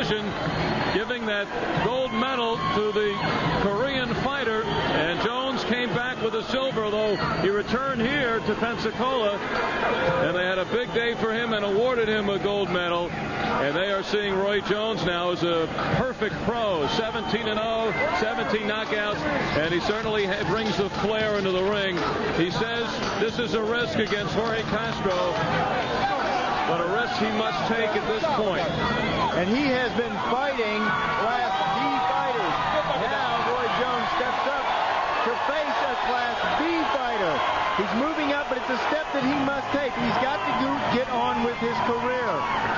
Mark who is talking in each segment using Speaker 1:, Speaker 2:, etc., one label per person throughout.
Speaker 1: decision, giving that gold medal to the Korean fighter. And Jones came back with a silver, though he returned here to Pensacola, and they had a big day for him and awarded him a gold medal. And they are seeing Roy Jones now as a perfect pro, 17-0, 17 knockouts, and he certainly brings the flair into the ring. He says this is a risk against Jorge Castro, but a risk he must take at this point.
Speaker 2: And he has been fighting Class B fighters. Now Roy Jones steps up to face a Class B fighter. He's moving up, but it's a step that he must take. He's got to get on with his career.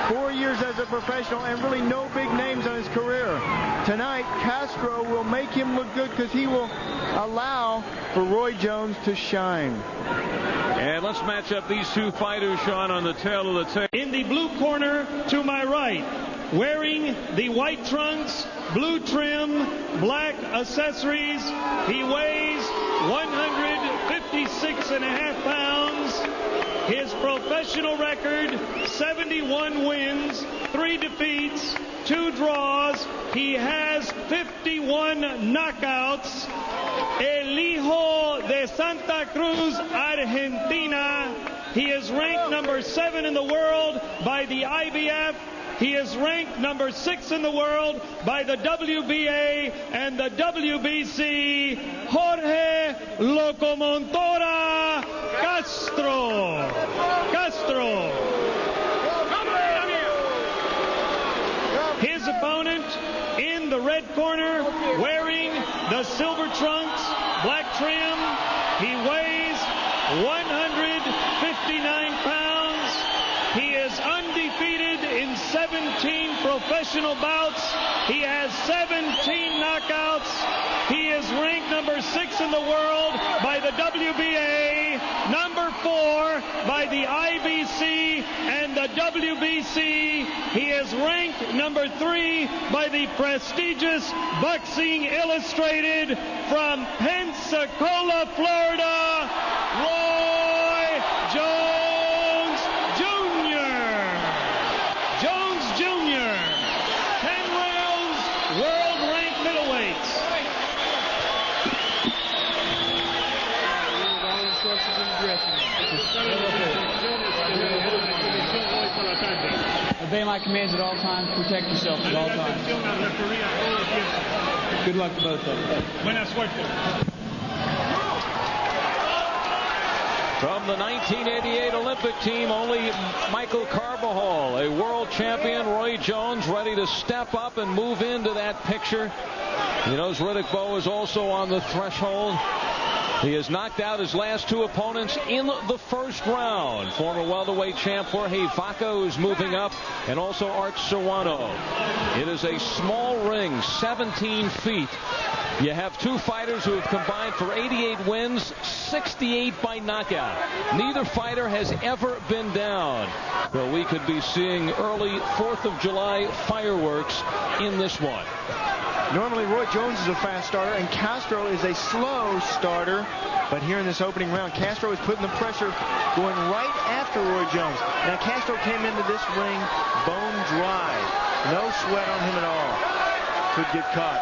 Speaker 2: 4 years as a professional and really no big names on his career. Tonight, Castro will make him look good because he will allow for Roy Jones to shine.
Speaker 1: And let's match up these two fighters, Sean, on the tail of the tape.
Speaker 3: In the blue corner to my right, wearing the white trunks, blue trim, black accessories, he weighs 156.5 pounds. His professional record, 71 wins, 3 defeats, 2 draws. He has 51 knockouts. El Hijo de Santa Cruz, Argentina. He is ranked number 7 in the world by the IBF. He is ranked number 6 in the world by the WBA and the WBC. Jorge Locomotora Castro. His opponent in the red corner, wearing the silver trunks, black trim. He weighs 159 pounds. He is undefeated in 17 professional bouts. He has 17 knockouts. He is ranked number 6 in the world by the WBA, number 4 by the IBC and the WBC. He is ranked number 3 by the prestigious Boxing Illustrated. From Pensacola, Florida, Roy Jones Jr. 10 rounds, world-ranked middleweights.
Speaker 4: Obey my commands at all times. Protect yourself at all times. Good luck to both of them.
Speaker 3: Buena suerte.
Speaker 1: From the 1988 Olympic team, only Michael Carbajal, a world champion. Roy Jones ready to step up and move into that picture. He knows Riddick Bowe is also on the threshold. He has knocked out his last 2 opponents in the first round. Former welterweight champ Jorge Vaca, who's moving up, and also Art Serrano. It is a small ring, 17 feet. You have 2 fighters who have combined for 88 wins, 68 by knockout. Neither fighter has ever been down. Well, we could be seeing early 4th of July fireworks in this one.
Speaker 2: Normally, Roy Jones is a fast starter, and Castro is a slow starter. But here in this opening round, Castro is putting the pressure, going right after Roy Jones. Now, Castro came into this ring bone dry. No sweat on him at all. Could get caught.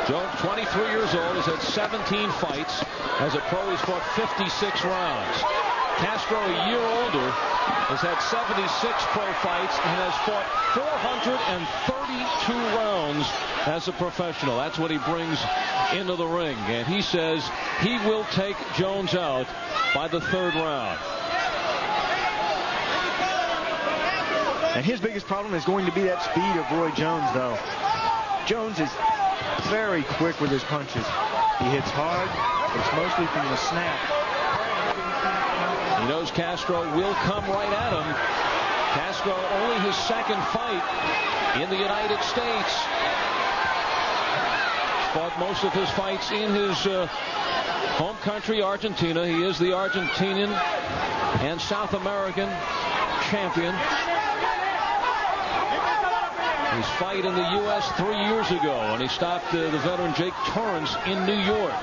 Speaker 1: Jones, 23 years old, has had 17 fights. As a pro, he's fought 56 rounds. Castro, a year older, has had 76 pro fights and has fought 432 rounds as a professional. That's what he brings into the ring. And he says he will take Jones out by the 3rd round.
Speaker 2: And his biggest problem is going to be that speed of Roy Jones, though. Jones is very quick with his punches. He hits hard. It's mostly from the snap.
Speaker 1: He knows Castro will come right at him. Castro, only his 2nd fight in the United States. Fought most of his fights in his home country, Argentina. He is the Argentinian and South American champion. His fight in the U.S. 3 years ago, and he stopped the veteran Jake Torrance in New York.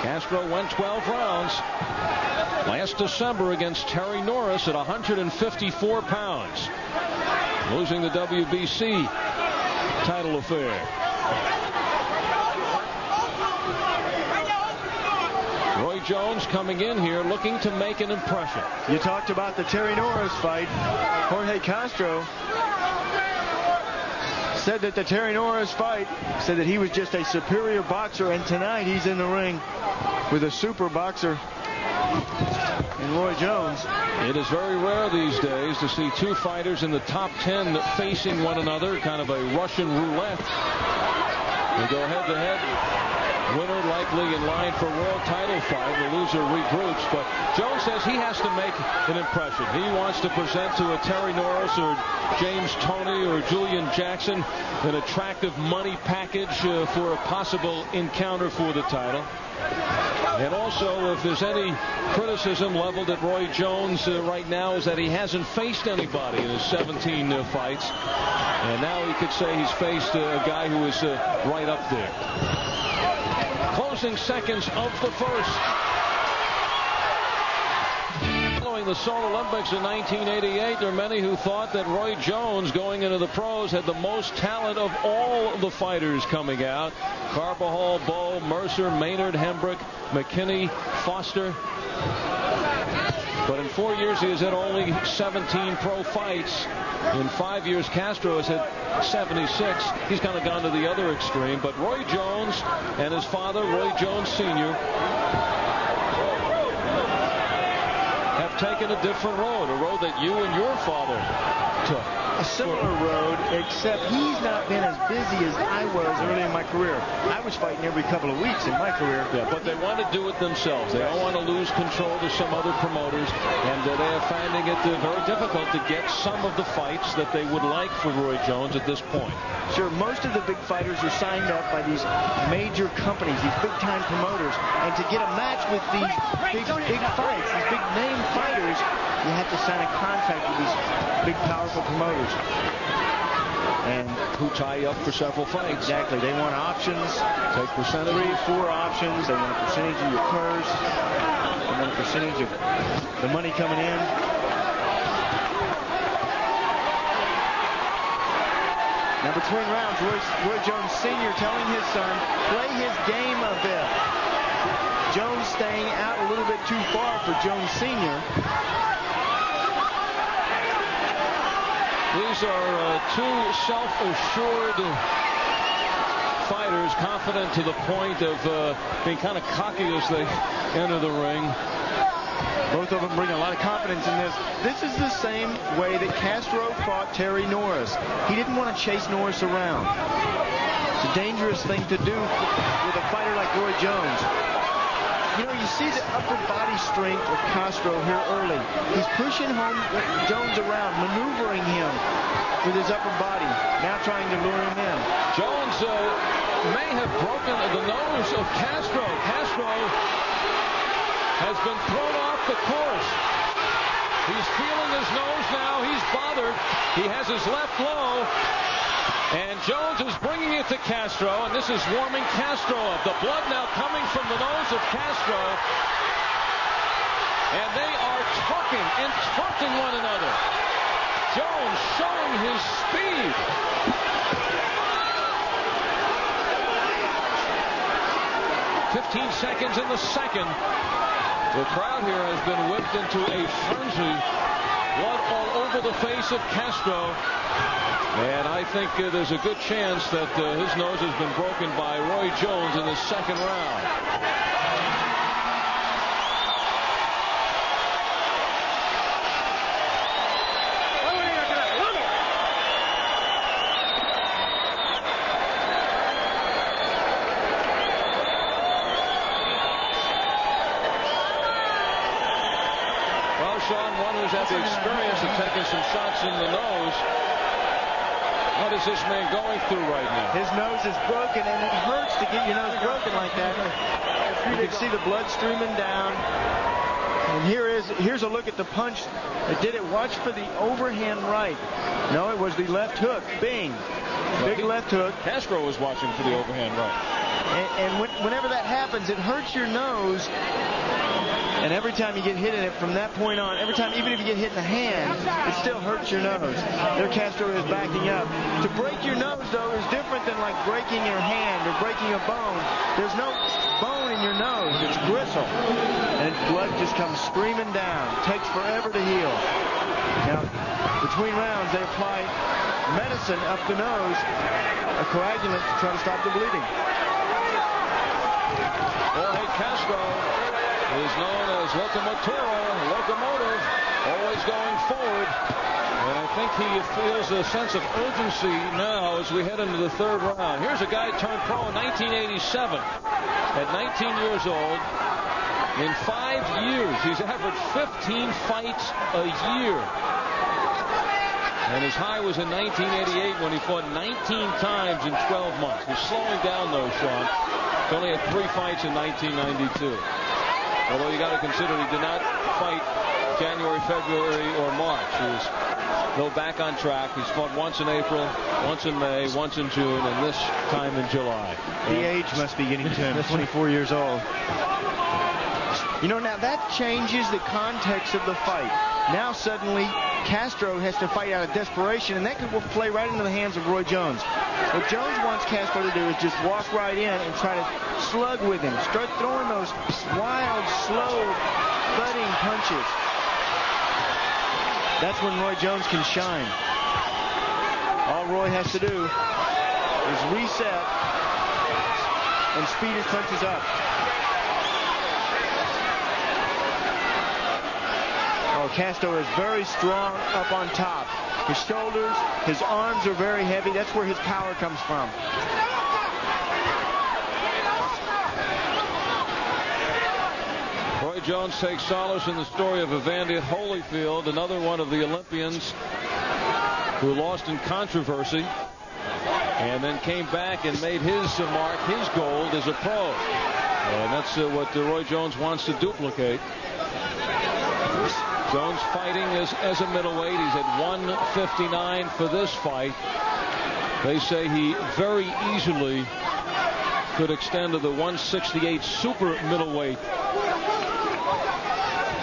Speaker 1: Castro went 12 rounds. last December against Terry Norris at 154 pounds, losing the WBC title affair. Roy Jones coming in here looking to make an impression.
Speaker 2: You talked about the Terry Norris fight. Jorge Castro said that the Terry Norris fight, said that he was just a superior boxer, and tonight he's in the ring with a super boxer in Roy Jones.
Speaker 1: It is very rare these days to see two fighters in the top 10 facing one another, kind of a Russian roulette. They go head to head. Winner likely in line for world title fight. The loser regroups, but Jones says he has to make an impression. He wants to present to a Terry Norris or James Toney or Julian Jackson an attractive money package for a possible encounter for the title. And also, if there's any criticism leveled at Roy Jones right now, is that he hasn't faced anybody in his 17 fights. And now he could say he's faced a guy who is right up there. Closing seconds of the first. Following the Seoul Olympics in 1988, there are many who thought that Roy Jones, going into the pros, had the most talent of all of the fighters coming out. Carbajal, Bowe, Mercer, Maynard, Hembrick, McKinney, Foster. But in 4 years, he has had only 17 pro fights. In 5 years, Castro has had 76. He's kind of gone to the other extreme. But Roy Jones and his father, Roy Jones Sr., have taken a different road, a road that you and your father took.
Speaker 2: A similar road, except he's not been as busy as I was early in my career. I was fighting every couple of weeks in my career.
Speaker 1: Yeah, but they want to do it themselves. They don't want to lose control to some other promoters, and they are finding it very difficult to get some of the fights that they would like for Roy Jones at this point.
Speaker 2: Sure, most of the big fighters are signed up by these major companies, these big-time promoters, and to get a match with these big fights, these big-name fighters, you have to sign a contract with these big, powerful promoters.
Speaker 1: And who tie you up for several fights.
Speaker 2: Exactly. They want options.
Speaker 1: Take percentage.
Speaker 2: 3, 4 options. They want a percentage of your purse. They want a percentage of the money coming in. Now between rounds, Roy Jones Sr. telling his son, play his game a bit. Jones staying out a little bit too far for Jones Sr.
Speaker 1: These are two self-assured fighters, confident to the point of being kind of cocky as they enter the ring.
Speaker 2: Both of them bring a lot of confidence in this. This is the same way that Castro fought Terry Norris. He didn't want to chase Norris around. It's a dangerous thing to do with a fighter like Roy Jones. You know, you see the upper body strength of Castro here early. He's pushing home Jones around, maneuvering him with his upper body, now trying to lure him in.
Speaker 1: Jones may have broken the nose of Castro. Castro has been thrown off the course. He's feeling his nose now. He's bothered. He has his left low. And Jones is bringing it to Castro, and this is warming Castro up. The blood now coming from the nose of Castro. And they are talking and taunting one another. Jones showing his speed. "15 seconds in the second. The crowd here has been whipped into a frenzy. Blood all over the face of Castro. And I think there's a good chance that his nose has been broken by Roy Jones in the second round. Well, Sean, one who's had the experience of taking some shots in the nose. What is this man going through right now?
Speaker 2: His nose is broken, and it hurts to get your nose broken like that. You can see the blood streaming down. And here's a look at the punch that did it. Watch for the overhand right. No, it was the left hook. Bing. Big left hook.
Speaker 1: Castro was watching for the overhand right.
Speaker 2: And whenever that happens, it hurts your nose. And every time you get hit in it from that point on, every time, even if you get hit in the hand, it still hurts your nose. There Castro is backing up. To break your nose, though, is different than like breaking your hand or breaking a bone. There's no bone in your nose. It's gristle. And blood just comes screaming down. Takes forever to heal. Now, between rounds, they apply medicine up the nose, a coagulant to try to stop the bleeding.
Speaker 1: Jorge Castro is known as locomotive, always going forward. And I think he feels a sense of urgency now as we head into the third round. Here's a guy turned pro in 1987 at 19 years old. In 5 years, he's averaged 15 fights a year. And his high was in 1988 when he fought 19 times in 12 months. He's slowing down, though, Sean. He only had 3 fights in 1992. Although you got to consider he did not fight January, February, or March. He was go back on track. He's fought once in April, once in May, once in June, and this time in July.
Speaker 2: The age must be getting to him. 24 years old. You know, now that changes the context of the fight. Now suddenly Castro has to fight out of desperation, and that could play right into the hands of Roy Jones. What Jones wants Castro to do is just walk right in and try to slug with him. Start throwing those wild, slow, thudding punches. That's when Roy Jones can shine. All Roy has to do is reset and speed his punches up. Oh, Castro is very strong up on top. His shoulders, his arms are very heavy. That's where his power comes from.
Speaker 1: Roy Jones takes solace in the story of Evander Holyfield, another one of the Olympians who lost in controversy and then came back and made his mark, his gold as a pro. And that's what Roy Jones wants to duplicate. Jones fighting as a middleweight. He's at 159 for this fight. They say he very easily could extend to the 168 super middleweight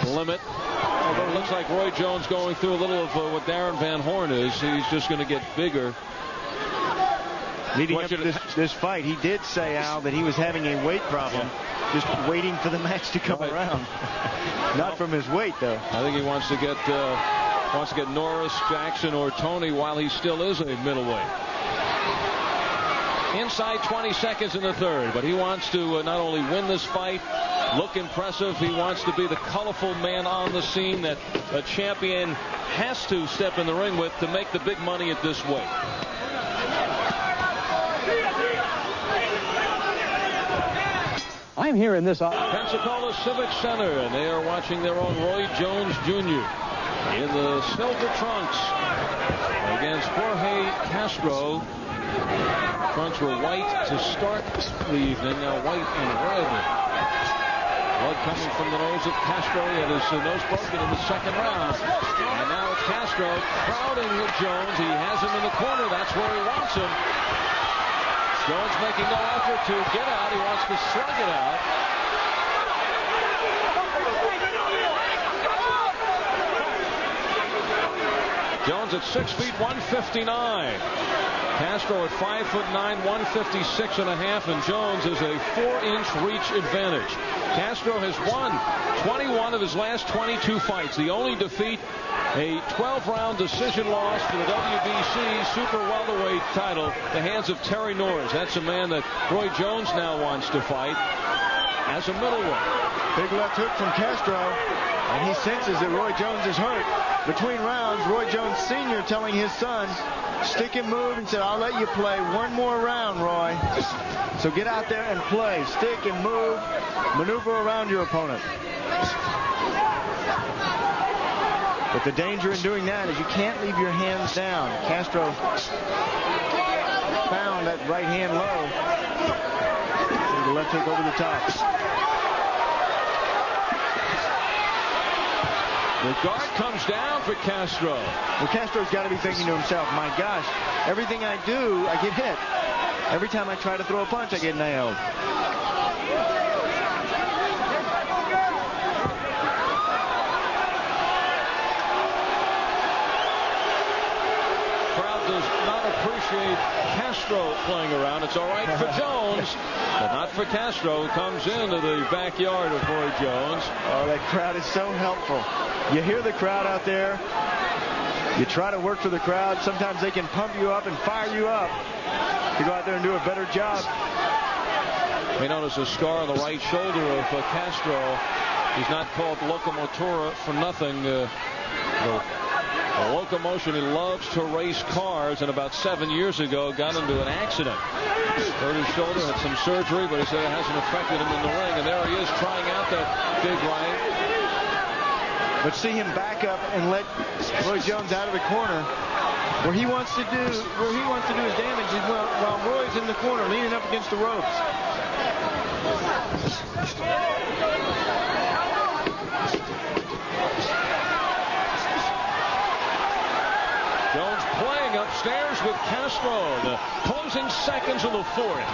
Speaker 1: limit. Although it looks like Roy Jones going through a little of what Darren Van Horn is. He's just going to get bigger.
Speaker 2: Leading up to this fight, he did say, Al, that he was having a weight problem, just waiting for the match to come around. Not from his weight, though.
Speaker 1: I think he wants to get Norris, Jackson, or Tony while he still is a middleweight. Inside 20 seconds in the third, but he wants to not only win this fight, look impressive, he wants to be the colorful man on the scene that a champion has to step in the ring with to make the big money at this weight.
Speaker 4: I'm here in this
Speaker 1: Pensacola Civic Center, and they are watching their own Roy Jones Jr. in the silver trunks against Jorge Castro. Trunks were white to start the evening, now white and red. Blood coming from the nose of Castro. He had his nose broken in the second round. And now it's Castro crowding with Jones. He has him in the corner. That's where he wants him. Jones making no effort to get out. He wants to slug it out. Jones at 6 feet 159. Castro at 5'9", 156 and a half, and Jones is a 4-inch reach advantage. Castro has won 21 of his last 22 fights. The only defeat, a 12-round decision loss for the WBC super welterweight title, the hands of Terry Norris. That's a man that Roy Jones now wants to fight as a middleweight.
Speaker 2: Big left hook from Castro, and he senses that Roy Jones is hurt. Between rounds, Roy Jones Sr. telling his son, stick and move, and said, I'll let you play one more round, Roy. So get out there and play. Stick and move. Maneuver around your opponent. But the danger in doing that is you can't leave your hands down. Castro found that right hand low. The left hook over the top.
Speaker 1: The guard comes down for Castro.
Speaker 2: Well, Castro's got to be thinking to himself, my gosh, everything I do, I get hit. Every time I try to throw a punch, I get nailed.
Speaker 1: does not appreciate Castro playing around. It's all right for Jones, but not for Castro, who comes into the backyard of Roy Jones.
Speaker 2: Oh, that crowd is so helpful. You hear the crowd out there. You try to work for the crowd. Sometimes they can pump you up and fire you up to go out there and do a better job.
Speaker 1: We notice a scar on the right shoulder of Castro. He's not called Locomotora for nothing. The locomotion, he loves to race cars, and about 7 years ago got into an accident. Hurt his shoulder, had some surgery, but he said it hasn't affected him in the ring. And there he is trying out that big right.
Speaker 2: But see him back up and let Roy Jones out of the corner. Where he wants to do his damage is while Roy's in the corner leaning up against the ropes.
Speaker 1: Jones playing upstairs with Castro. The closing seconds of the fourth.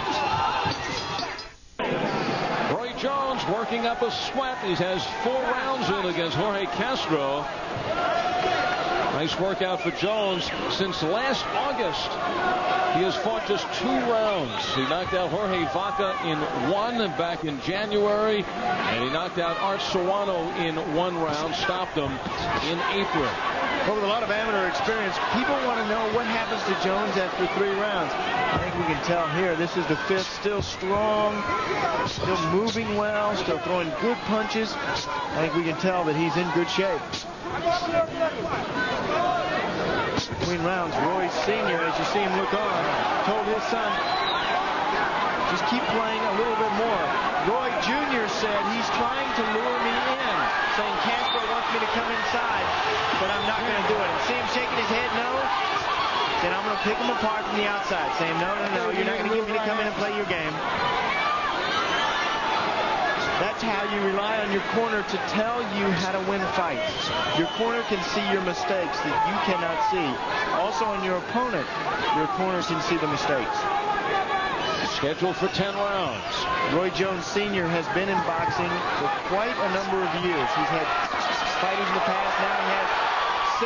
Speaker 1: Roy Jones working up a sweat. He has 4 rounds in against Jorge Castro. Nice workout for Jones. Since last August, he has fought just 2 rounds. He knocked out Jorge Vaca in 1 back in January, and he knocked out Art Sawano in 1 round, stopped him in April.
Speaker 2: Well, with a lot of amateur experience, people want to know what happens to Jones after 3 rounds. I think we can tell here, this is the 5th, still strong, still moving well, still throwing good punches. I think we can tell that he's in good shape. Between rounds, Roy Sr., as you see him look on, told his son, just keep playing a little bit more. Roy Jr. said he's trying to lure me in, saying Castro wants me to come inside, but I'm not going to do it. And see him shaking his head no? Then I'm going to pick him apart from the outside, saying, no, you're not going to get me to come in and play your game. That's how you rely on your corner to tell you how to win fights. Your corner can see your mistakes that you cannot see. Also on your opponent, your corner can see the mistakes.
Speaker 1: Scheduled for 10 rounds.
Speaker 2: Roy Jones Sr. has been in boxing for quite a number of years. He's had fighters in the past. Now he has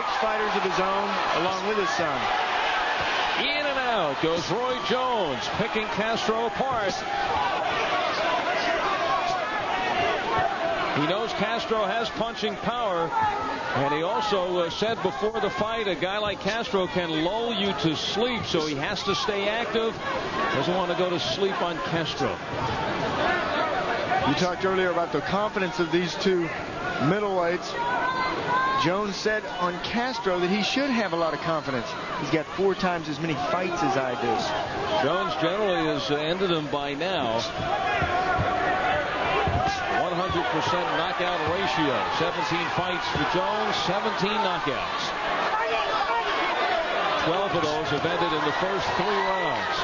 Speaker 2: 6 fighters of his own, along with his son.
Speaker 1: In and out goes Roy Jones, picking Castro apart. He knows Castro has punching power, and he also said before the fight a guy like Castro can lull you to sleep, so he has to stay active. Doesn't want to go to sleep on Castro.
Speaker 2: You talked earlier about the confidence of these 2 middleweights. Jones said on Castro that he should have a lot of confidence. He's got 4 times as many fights as I do.
Speaker 1: Jones generally has ended them by now. 100% knockout ratio. 17 fights for Jones, 17 knockouts. 12 of those have ended in the first 3 rounds.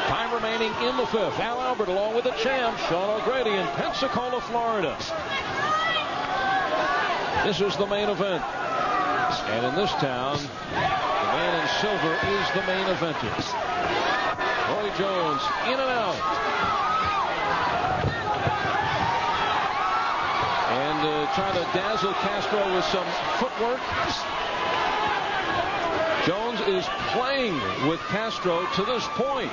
Speaker 1: Time remaining in the 5th. Al Albert along with the champ, Sean O'Grady, in Pensacola, Florida. This is the main event. And in this town, the man in silver is the main eventer. Roy Jones in and out. And trying to dazzle Castro with some footwork. Jones is playing with Castro to this point.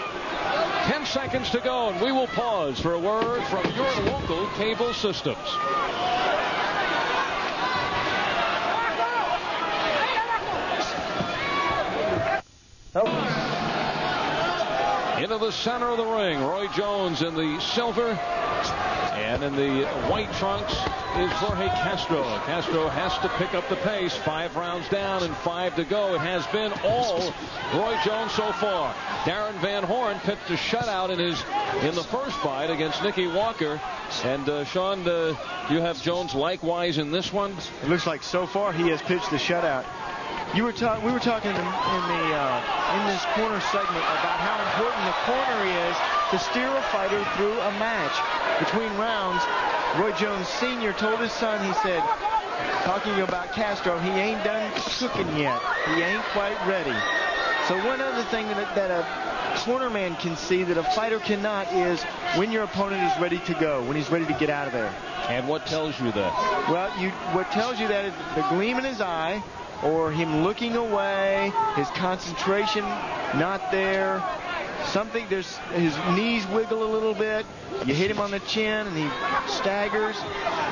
Speaker 1: 10 seconds to go, and we will pause for a word from your local cable systems. Into the center of the ring, Roy Jones in the silver, and in the white trunks is Jorge Castro. Castro has to pick up the pace. 5 rounds down and 5 to go. It has been all Roy Jones so far. Darren Van Horn pitched a shutout in the first fight against Nicky Walker. And Sean, you have Jones likewise in this one?
Speaker 2: It looks like so far he has pitched the shutout. We were talking in this corner segment about how important the corner is to steer a fighter through a match. Between rounds, Roy Jones Sr. told his son, he said, talking about Castro, he ain't done cooking yet. He ain't quite ready. So one other thing that a corner man can see that a fighter cannot is when your opponent is ready to go, when he's ready to get out of there.
Speaker 1: And what tells you that?
Speaker 2: Well, what tells you that is the gleam in his eye, or him looking away, his concentration not there. Something, his knees wiggle a little bit. You hit him on the chin and he staggers.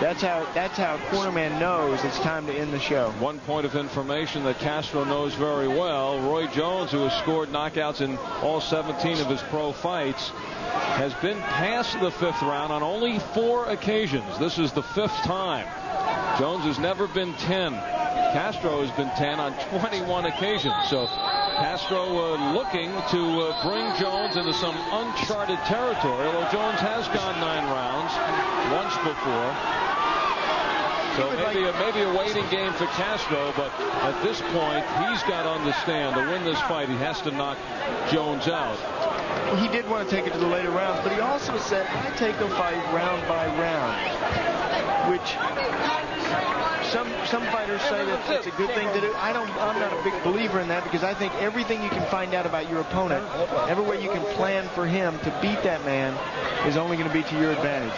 Speaker 2: That's how a cornerman knows it's time to end the show.
Speaker 1: One point of information that Castro knows very well: Roy Jones, who has scored knockouts in all 17 of his pro fights, has been past the 5th round on only 4 occasions. This is the 5th time. Jones has never been 10. Castro has been 10 on 21 occasions. So Castro looking to bring Jones into some uncharted territory, although Jones has gone 9 rounds once before. So maybe a waiting game for Castro, but at this point, he's got to understand to win this fight, he has to knock Jones out.
Speaker 2: Well, he did want to take it to the later rounds, but he also said, I take a fight round by round, which some fighters say that it's a good thing to do. I'm not a big believer in that, because I think everything you can find out about your opponent, every way you can plan for him to beat that man, is only going to be to your advantage.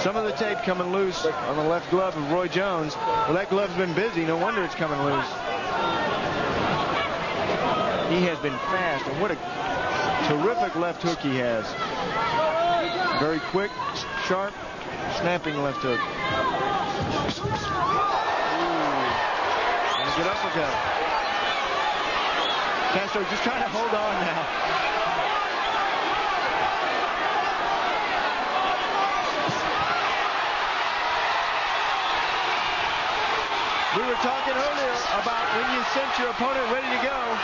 Speaker 2: Some of the tape coming loose on the left glove of Roy Jones. Well, that glove's been busy. No wonder it's coming loose. He has been fast, and what a terrific left hook he has. Very quick, sharp, snapping left hook. Good uppercut. Castro just trying to hold on now. We were talking earlier about when you sense your opponent ready to go.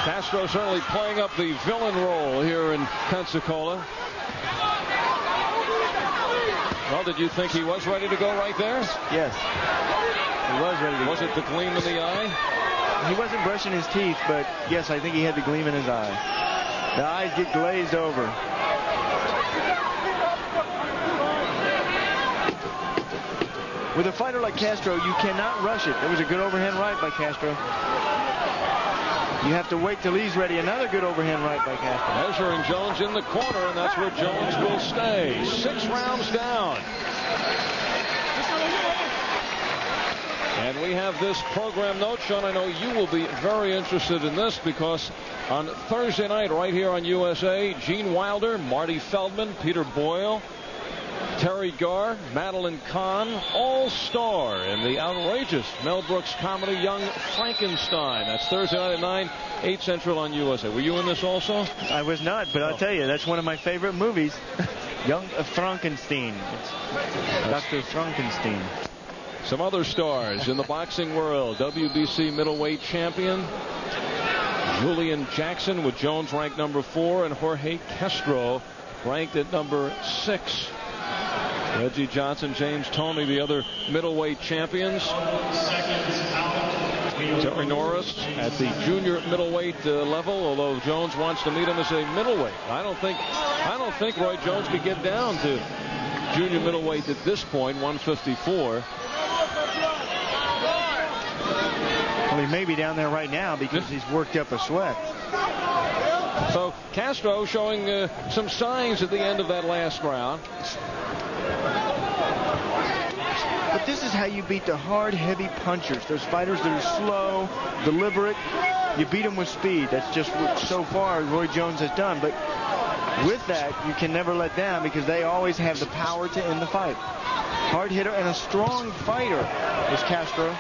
Speaker 1: Castro certainly playing up the villain role here in Pensacola. Well, did you think he was ready to go right there?
Speaker 2: Yes. He was ready to go.
Speaker 1: Was it the gleam in the eye?
Speaker 2: He wasn't brushing his teeth, but yes, I think he had the gleam in his eye. The eyes get glazed over. With a fighter like Castro, you cannot rush it. There was a good overhand right by Castro. You have to wait till he's ready. Another good overhand right by Castro.
Speaker 1: Measuring Jones in the corner, and that's where Jones will stay. 6 rounds down. And we have this program note, Sean. I know you will be very interested in this, because on Thursday night right here on USA, Gene Wilder, Marty Feldman, Peter Boyle, Terry Garr, Madeline Kahn, all star in the outrageous Mel Brooks comedy Young Frankenstein. That's Thursday night at 9, 8 Central on USA. Were you in this also?
Speaker 2: I was not, but I'll tell you, that's one of my favorite movies. Young Frankenstein. It's Dr. Frankenstein.
Speaker 1: Some other stars in the boxing world. WBC middleweight champion Julian Jackson, with Jones ranked number 4, and Jorge Castro ranked at number 6. Reggie Johnson, James Toney, the other middleweight champions. Terry Norris at the junior middleweight level, although Jones wants to meet him as a middleweight. I don't think Roy Jones could get down to junior middleweight at this point, 154.
Speaker 2: Well, he may be down there right now because he's worked up a sweat.
Speaker 1: So Castro showing some signs at the end of that last round.
Speaker 2: But this is how you beat the hard, heavy punchers. Those fighters that are slow, deliberate. You beat them with speed. That's just what so far Roy Jones has done. But with that, you can never let down, because they always have the power to end the fight. Hard hitter and a strong fighter is Castro.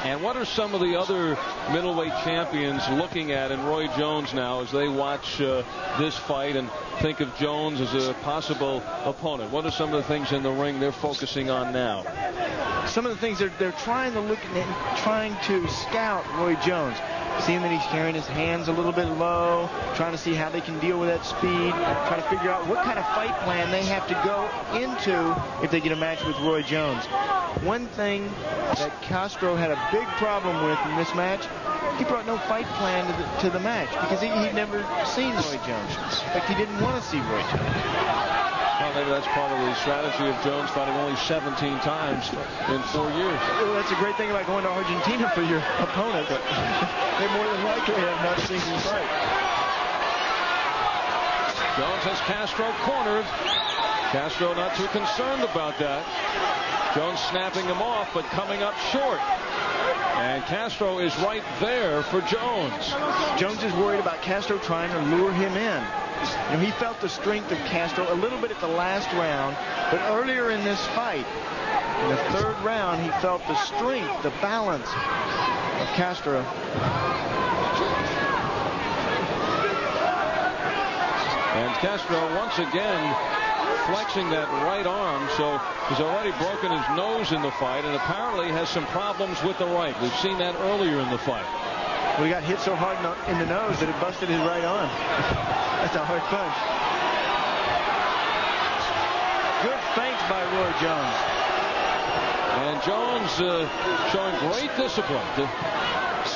Speaker 1: And what are some of the other middleweight champions looking at in Roy Jones now as they watch this fight and think of Jones as a possible opponent? What are some of the things in the ring they're focusing on now?
Speaker 2: Some of the things they're trying to look at, trying to scout Roy Jones. Seeing that he's carrying his hands a little bit low, trying to see how they can deal with that speed, trying to figure out what kind of fight plan they have to go into if they get a match with Roy Jones. One thing that Castro had a big problem with in this match, he brought no fight plan to the match, because he'd never seen Roy Jones. In fact, he didn't want to see Roy Jones.
Speaker 1: Well, maybe that's part of the strategy of Jones fighting only 17 times in 4 years.
Speaker 2: Well, that's a great thing about going to Argentina for your opponent, but they more than likely have not seen you fight.
Speaker 1: Jones has Castro cornered. Castro not too concerned about that. Jones snapping him off, but coming up short. And Castro is right there for Jones.
Speaker 2: Jones is worried about Castro trying to lure him in. You know, he felt the strength of Castro a little bit at the last round, but earlier in this fight, in the third round, he felt the strength, the balance of Castro.
Speaker 1: And Castro once again flexing that right arm, so he's already broken his nose in the fight and apparently has some problems with the right. We've seen that earlier in the fight.
Speaker 2: Well, he got hit so hard in the nose that it busted his right arm. That's a hard punch. Good feints by Roy Jones.
Speaker 1: And Jones showing great discipline.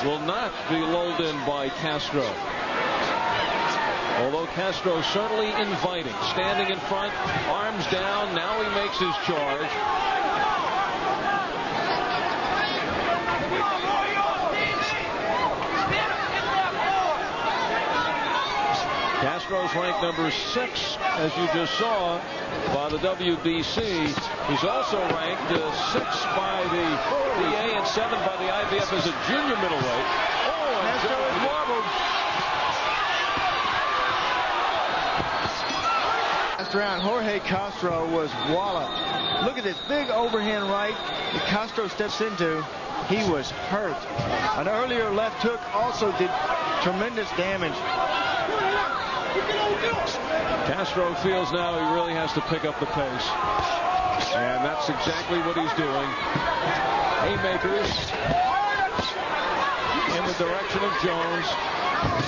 Speaker 1: Will not be lulled in by Castro. Although Castro certainly inviting. Standing in front, arms down. Now he makes his charge. Castro's ranked number 6, as you just saw, by the WBC. He's also ranked 6 by the VA and 7 by the IBF as a junior middleweight. Oh, and
Speaker 2: Castro is wobbled. Last round, Jorge Castro was walloped. Look at this big overhand right that Castro steps into. He was hurt. An earlier left hook also did tremendous damage.
Speaker 1: Castro feels now he really has to pick up the pace. And that's exactly what he's doing. Haymakers in the direction of Jones,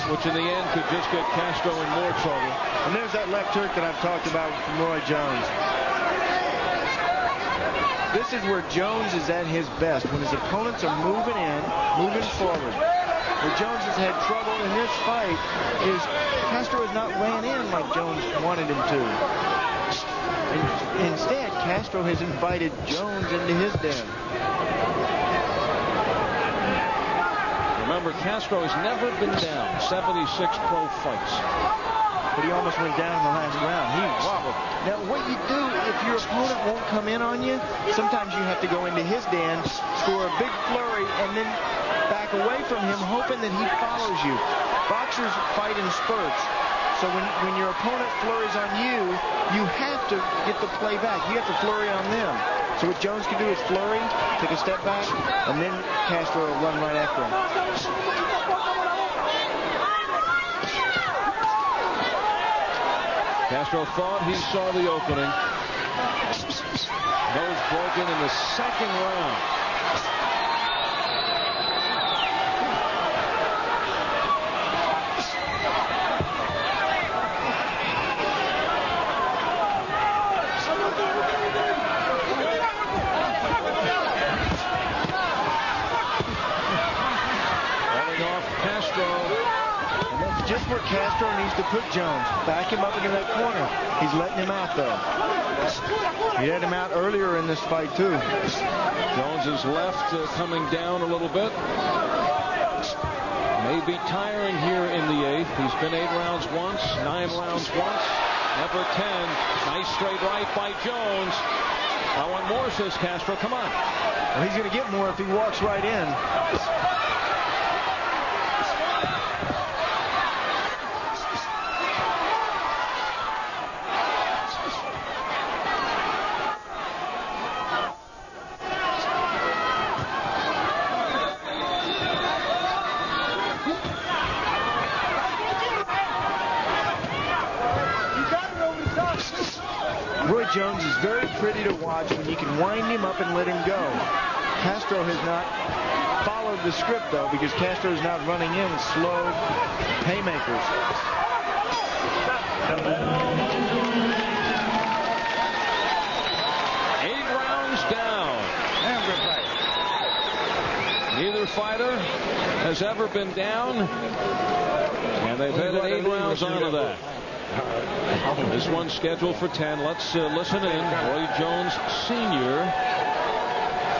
Speaker 1: which in the end could just get Castro in more trouble.
Speaker 2: And there's that left hook that I've talked about from Roy Jones. This is where Jones is at his best, when his opponents are moving in, moving forward. Where Jones has had trouble in this fight is Castro has not ran in like Jones wanted him to. Instead, Castro has invited Jones into his den.
Speaker 1: Remember, Castro has never been down 76 pro fights.
Speaker 2: But he almost went down in the last round. He wobbled. Now, what you do if your opponent won't come in on you, sometimes you have to go into his den, score a big flurry, and then back away from him, hoping that he follows you. Boxers fight in spurts. So when your opponent flurries on you, you have to get the play back. You have to flurry on them. So what Jones can do is flurry, take a step back, and then Castro will run right after him.
Speaker 1: Castro thought he saw the opening. Nose broken in the second round.
Speaker 2: Just where Castro needs to put Jones. Back him up into that corner. He's letting him out, though. He had him out earlier in this fight, too.
Speaker 1: Jones is left coming down a little bit. May be tiring here in the 8th. He's been 8 rounds once, 9 rounds once, never 10. Nice straight right by Jones. I want more, says Castro. Come on.
Speaker 2: Well, he's going to get more if he walks right in. Roy Jones is very pretty to watch when you can wind him up and let him go. Castro has not followed the script, though, because Castro is not running in with slow haymakers.
Speaker 1: Eight rounds down. Neither fighter has ever been down, and they've headed 8 rounds onto that. This one's scheduled for 10. Let's listen in. Roy Jones Sr.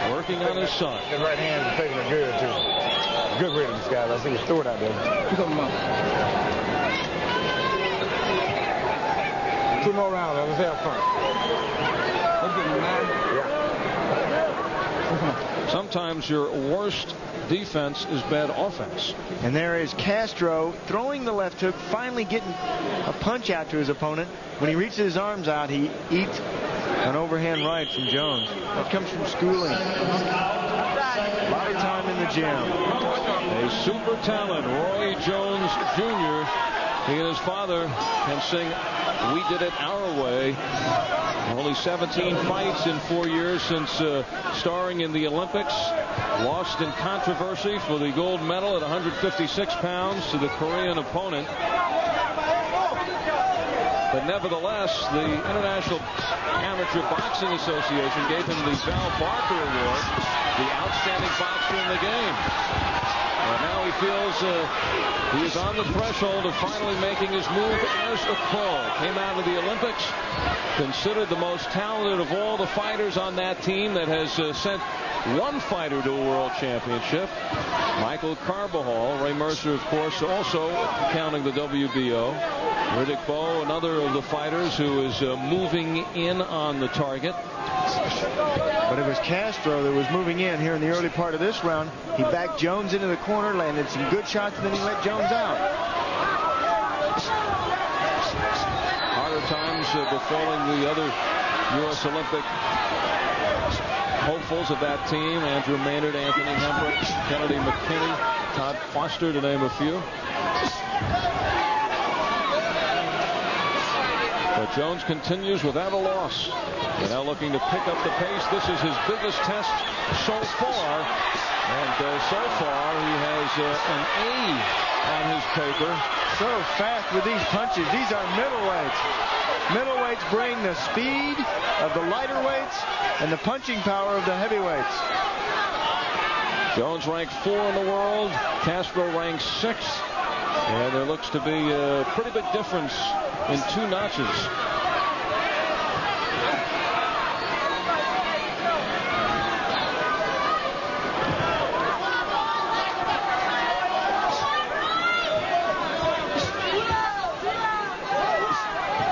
Speaker 1: working on his son.
Speaker 5: His right hand is taking it good, too. Good riddance, guys. I see you throw it out there. 2 more rounds. Let's have fun.
Speaker 1: Sometimes your worst defense is bad offense.
Speaker 2: And there is Castro throwing the left hook, finally getting a punch out to his opponent. When he reaches his arms out, he eats an overhand right from Jones. That comes from schooling. A lot of time in the gym.
Speaker 1: A super talent, Roy Jones Jr. He and his father can sing "We Did It Our Way." Only 17 fights in 4 years since starring in the Olympics. Lost in controversy for the gold medal at 156 pounds to the Korean opponent. But nevertheless, the International Amateur Boxing Association gave him the Val Barker Award, the outstanding boxer in the game. And now he feels he is on the threshold of finally making his move as a pro. Came out of the Olympics, considered the most talented of all the fighters on that team that has sent one fighter to a world championship, Michael Carbajal. Ray Mercer, of course, also counting the WBO. Riddick Bowe, another of the fighters who is moving in on the target.
Speaker 2: But it was Castro that was moving in here in the early part of this round. He backed Jones into the corner, landed some good shots, and then he let Jones out.
Speaker 1: Harder times befalling the other U.S. Olympic hopefuls of that team. Andrew Maynard, Anthony Hembrick, Kennedy McKinney, Todd Foster, to name a few. But Jones continues without a loss. And now looking to pick up the pace. This is his biggest test so far. And so far he has an A on his paper.
Speaker 2: So fast with these punches. These are middleweights. Middleweights bring the speed of the lighter weights and the punching power of the heavyweights.
Speaker 1: Jones ranked 4 in the world. Castro ranked 6th. And there looks to be a pretty big difference in 2 notches.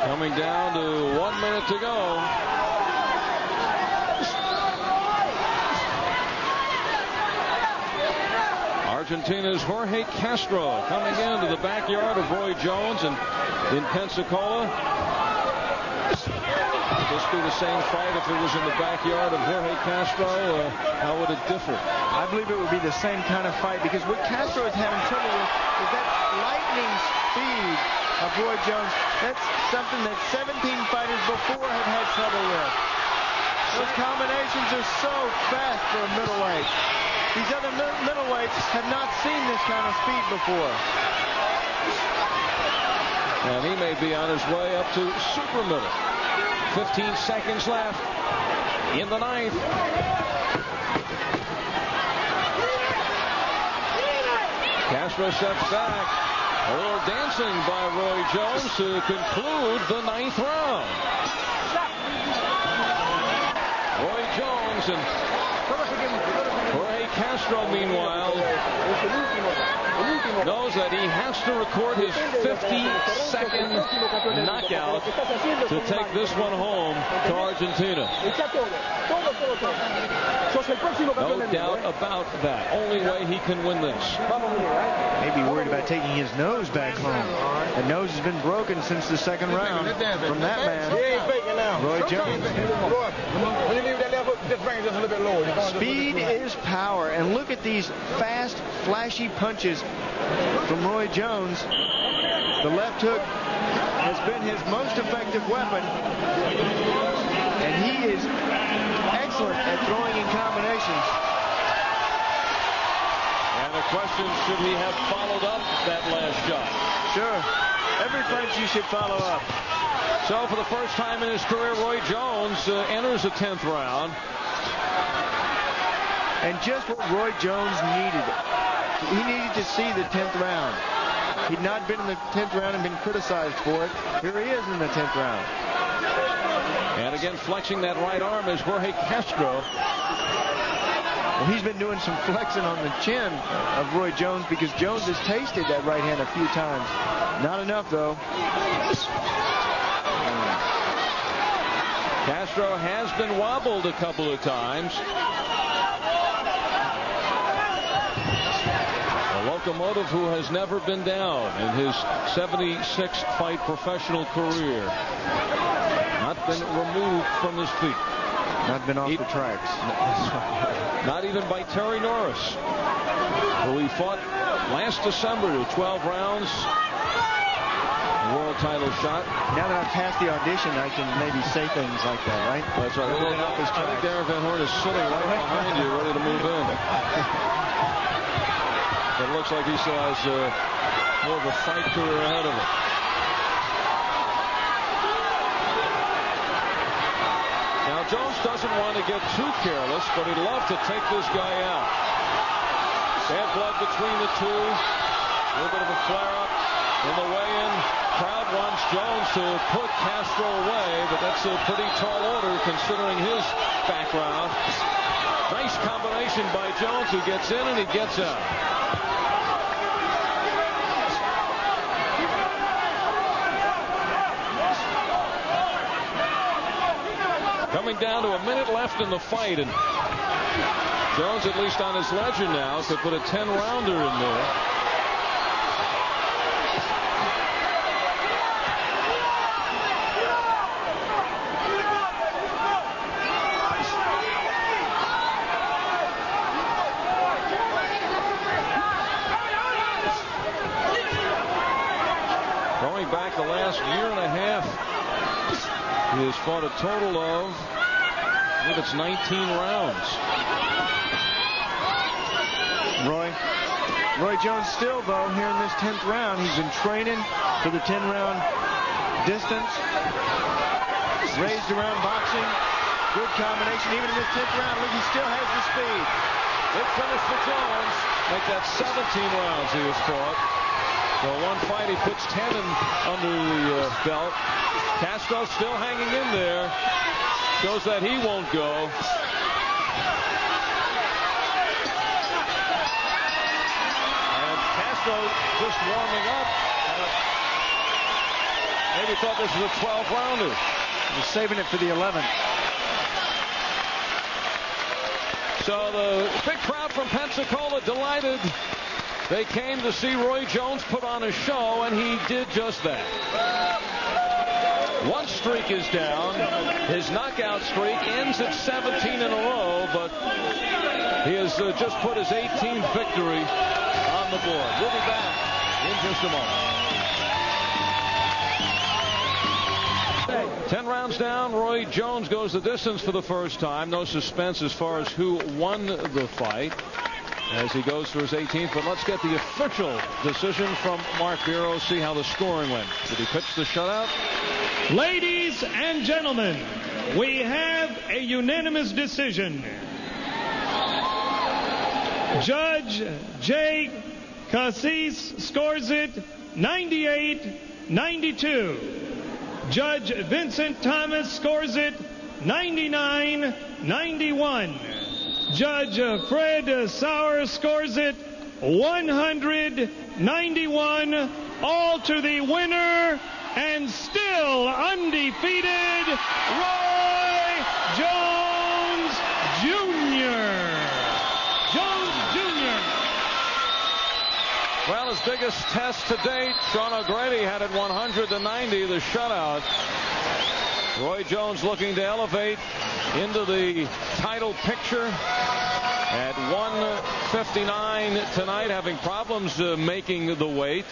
Speaker 1: Coming down to 1 minute to go. Argentina's Jorge Castro coming into the backyard of Roy Jones and in Pensacola. Would this be the same fight if it was in the backyard of Jorge Castro? How would it differ?
Speaker 2: I believe it would be the same kind of fight, because what Castro is having trouble with is that lightning speed of Roy Jones. That's something that 17 fighters before have had trouble with. Those combinations are so fast for a middleweight. These other middleweights have not seen this kind of speed before.
Speaker 1: And he may be on his way up to super middle. 15 seconds left in the 9th. Castro steps back. A little dancing by Roy Jones to conclude the 9th round. Roy Jones and Jorge Castro, meanwhile, knows that he has to record his 50-second knockout to take this one home to Argentina. No doubt about that. Only way he can win this.
Speaker 2: Maybe worried about taking his nose back home. The nose has been broken since the 2nd round from that man, Roy Jones. Speed is power, and look at these fast, flashy punches from Roy Jones. The left hook has been his most effective weapon, and he is excellent at throwing in combinations.
Speaker 1: And the question, should he have followed up that last shot?
Speaker 2: Sure. Every punch you should follow up.
Speaker 1: So for the first time in his career, Roy Jones enters the 10th round.
Speaker 2: And just what Roy Jones needed. He needed to see the 10th round. He'd not been in the 10th round and been criticized for it. Here he is in the 10th round.
Speaker 1: And again, flexing that right arm is Jorge Castro.
Speaker 2: Well, he's been doing some flexing on the chin of Roy Jones, because Jones has tasted that right hand a few times. Not enough, though.
Speaker 1: Castro has been wobbled a couple of times. A locomotive who has never been down in his 76-fight professional career. Not been removed from his feet.
Speaker 2: Not been off the tracks.
Speaker 1: Not even by Terry Norris, who he fought last December to 12 rounds. World title shot.
Speaker 2: Now that I've passed the audition, I can maybe say things like that, right?
Speaker 1: That's right. Well, I think Darren Van Horn is sitting right behind you, ready to move in. It looks like he still has more of a fight career ahead of him. Now, Jones doesn't want to get too careless, but he'd love to take this guy out. Bad blood between the two. A little bit of a flare-up in the weigh-in. Crowd wants Jones to put Castro away, but that's a pretty tall order considering his background. Nice combination by Jones, who gets in and he gets out. Coming down to a minute left in the fight, and Jones, at least on his ledger now, could put a 10-rounder in there. Going back the last year and a half, he has fought a total of, I think it's 19 rounds.
Speaker 2: Roy Jones still, though, here in this 10th round. He's been training for the 10-round distance. Raised around boxing. Good combination. Even in this 10th round, look, he still has the speed.
Speaker 1: Big finish for Jones. Make that 17 rounds he has fought. So one fight, he puts 10 under the belt. Castro still hanging in there. Shows that he won't go. And Castro just warming up. Maybe thought this was a 12-rounder.
Speaker 2: He's saving it for the 11th.
Speaker 1: So the big crowd from Pensacola delighted. They came to see Roy Jones put on a show, and he did just that. One streak is down. His knockout streak ends at 17 in a row, but he has just put his 18th victory on the board. We'll be back in just a moment. 10 rounds down. Roy Jones goes the distance for the first time. No suspense as far as who won the fight as he goes for his 18th. But let's get the official decision from Mark Bureau. See how the scoring went. Did he pitch the shutout?
Speaker 3: Ladies and gentlemen, we have a unanimous decision. Judge Jay Cassis scores it 98-92. Judge Vincent Thomas scores it 99-91. Judge Fred Sauer scores it 191. All to the winner and still undefeated, Roy Jones Jr. Jones Jr.
Speaker 1: Well, his biggest test to date, Sean O'Grady had it 100-90, the shutout. Roy Jones looking to elevate into the title picture at 159 tonight, having problems making the weight.